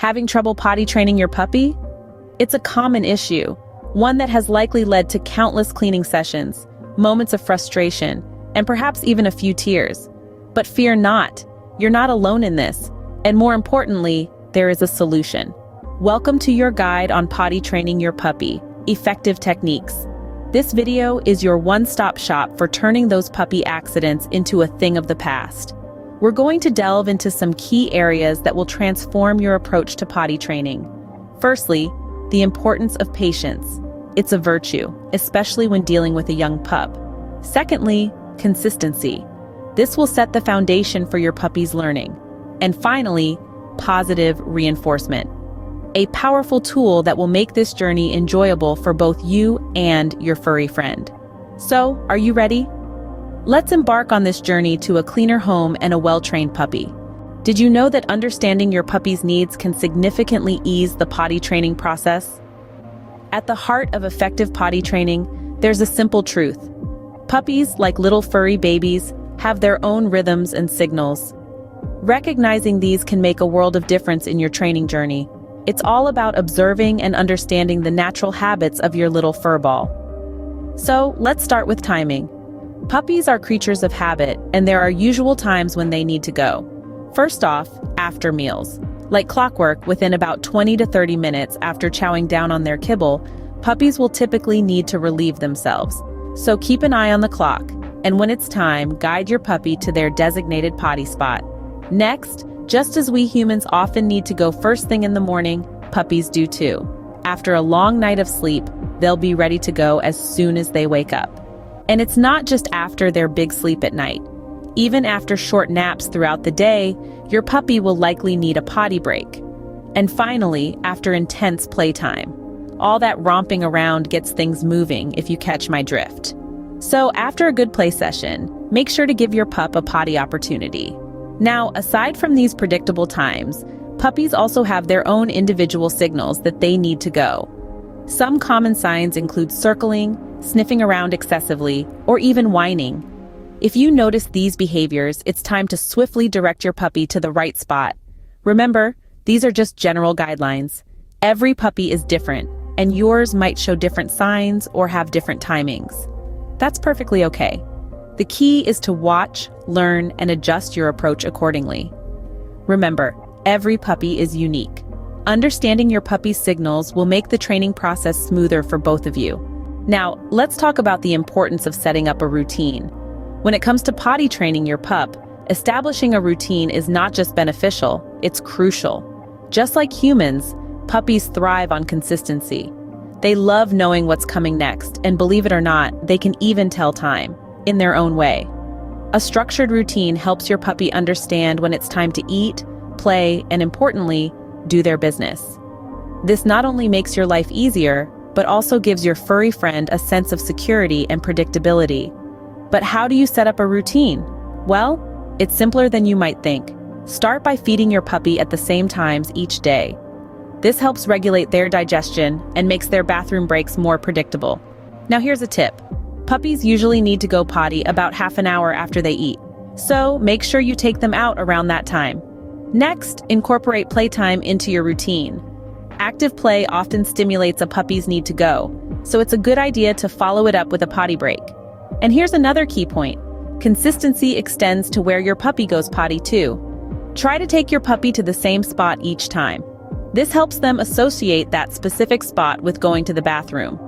Having trouble potty training your puppy? It's a common issue, one that has likely led to countless cleaning sessions, moments of frustration, and perhaps even a few tears. But fear not, you're not alone in this, and more importantly, there is a solution. Welcome to your guide on potty training your puppy, effective techniques. This video is your one-stop shop for turning those puppy accidents into a thing of the past. We're going to delve into some key areas that will transform your approach to potty training. Firstly, the importance of patience. It's a virtue, especially when dealing with a young pup. Secondly, consistency. This will set the foundation for your puppy's learning. And finally, positive reinforcement. A powerful tool that will make this journey enjoyable for both you and your furry friend. So, are you ready? Let's embark on this journey to a cleaner home and a well-trained puppy. Did you know that understanding your puppy's needs can significantly ease the potty training process? At the heart of effective potty training, there's a simple truth. Puppies, like little furry babies, have their own rhythms and signals. Recognizing these can make a world of difference in your training journey. It's all about observing and understanding the natural habits of your little furball. So, let's start with timing. Puppies are creatures of habit, and there are usual times when they need to go. First off, after meals. Like clockwork, within about 20 to 30 minutes after chowing down on their kibble, puppies will typically need to relieve themselves. So keep an eye on the clock, and when it's time, guide your puppy to their designated potty spot. Next, just as we humans often need to go first thing in the morning, puppies do too. After a long night of sleep, they'll be ready to go as soon as they wake up. And it's not just after their big sleep at night. Even after short naps throughout the day, your puppy will likely need a potty break. And finally, after intense playtime. All that romping around gets things moving, if you catch my drift. So after a good play session, make sure to give your pup a potty opportunity. Now, aside from these predictable times, puppies also have their own individual signals that they need to go. Some common signs include circling, sniffing around excessively, or even whining. If you notice these behaviors, it's time to swiftly direct your puppy to the right spot. Remember, these are just general guidelines. Every puppy is different, and yours might show different signs or have different timings. That's perfectly okay. The key is to watch, learn, and adjust your approach accordingly. Remember, every puppy is unique. Understanding your puppy's signals will make the training process smoother for both of you. Now, let's talk about the importance of setting up a routine. When it comes to potty training your pup, establishing a routine is not just beneficial, it's crucial. Just like humans, puppies thrive on consistency. They love knowing what's coming next, and believe it or not, they can even tell time, in their own way. A structured routine helps your puppy understand when it's time to eat, play, and importantly, do their business. This not only makes your life easier, but also gives your furry friend a sense of security and predictability. But how do you set up a routine? Well, it's simpler than you might think. Start by feeding your puppy at the same times each day. This helps regulate their digestion and makes their bathroom breaks more predictable. Now here's a tip. Puppies usually need to go potty about half an hour after they eat, so make sure you take them out around that time. Next, incorporate playtime into your routine. Active play often stimulates a puppy's need to go, so it's a good idea to follow it up with a potty break. And here's another key point. Consistency extends to where your puppy goes potty too. Try to take your puppy to the same spot each time. This helps them associate that specific spot with going to the bathroom.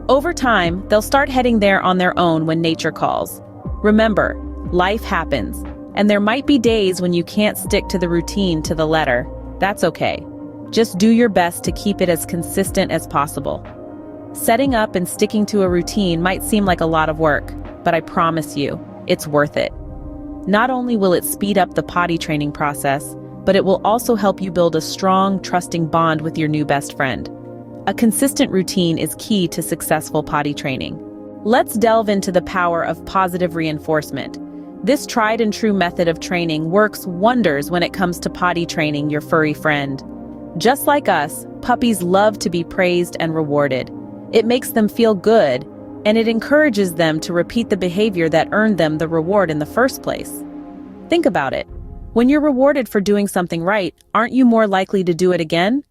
Over time, they'll start heading there on their own when nature calls. Remember, life happens, and there might be days when you can't stick to the routine to the letter. That's okay. Just do your best to keep it as consistent as possible. Setting up and sticking to a routine might seem like a lot of work, but I promise you, it's worth it. Not only will it speed up the potty training process, but it will also help you build a strong, trusting bond with your new best friend. A consistent routine is key to successful potty training. Let's delve into the power of positive reinforcement. This tried and true method of training works wonders when it comes to potty training your furry friend. Just like us, puppies love to be praised and rewarded. It makes them feel good, and it encourages them to repeat the behavior that earned them the reward in the first place. Think about it. When you're rewarded for doing something right, aren't you more likely to do it again?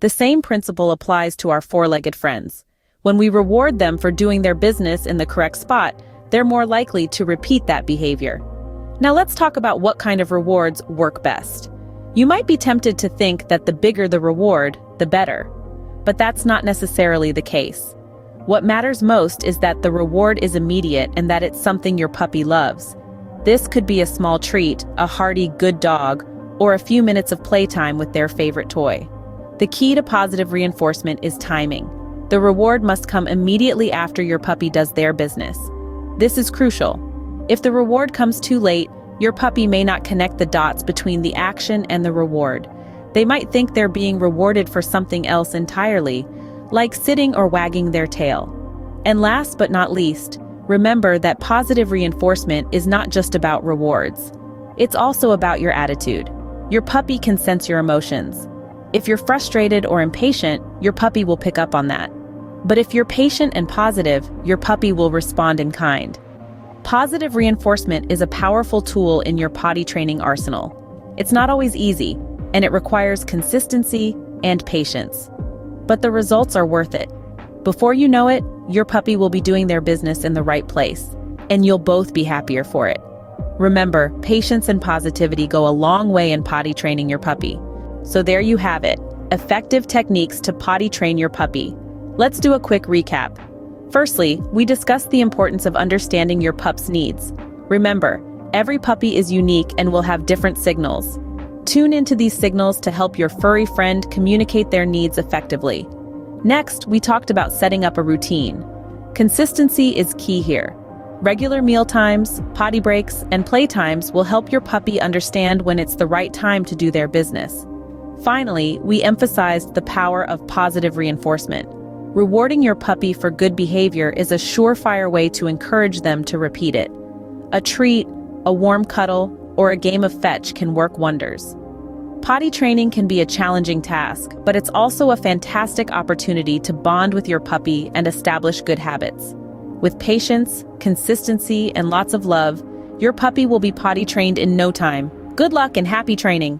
The same principle applies to our four-legged friends. When we reward them for doing their business in the correct spot, they're more likely to repeat that behavior. Now let's talk about what kind of rewards work best. You might be tempted to think that the bigger the reward, the better. But that's not necessarily the case. What matters most is that the reward is immediate and that it's something your puppy loves. This could be a small treat, a hearty good dog, or a few minutes of playtime with their favorite toy. The key to positive reinforcement is timing. The reward must come immediately after your puppy does their business. This is crucial. If the reward comes too late, your puppy may not connect the dots between the action and the reward. They might think they're being rewarded for something else entirely, like sitting or wagging their tail. And last but not least, remember that positive reinforcement is not just about rewards. It's also about your attitude. Your puppy can sense your emotions. If you're frustrated or impatient, your puppy will pick up on that. But if you're patient and positive, your puppy will respond in kind. Positive reinforcement is a powerful tool in your potty training arsenal. It's not always easy, and it requires consistency and patience. But the results are worth it. Before you know it, your puppy will be doing their business in the right place, and you'll both be happier for it. Remember, patience and positivity go a long way in potty training your puppy. So there you have it, effective techniques to potty train your puppy. Let's do a quick recap. Firstly, we discussed the importance of understanding your pup's needs. Remember, every puppy is unique and will have different signals. Tune into these signals to help your furry friend communicate their needs effectively. Next, we talked about setting up a routine. Consistency is key here. Regular meal times, potty breaks, and playtimes will help your puppy understand when it's the right time to do their business. Finally, we emphasized the power of positive reinforcement. Rewarding your puppy for good behavior is a surefire way to encourage them to repeat it. A treat, a warm cuddle, or a game of fetch can work wonders. Potty training can be a challenging task, but it's also a fantastic opportunity to bond with your puppy and establish good habits. With patience, consistency, and lots of love, your puppy will be potty trained in no time. Good luck and happy training!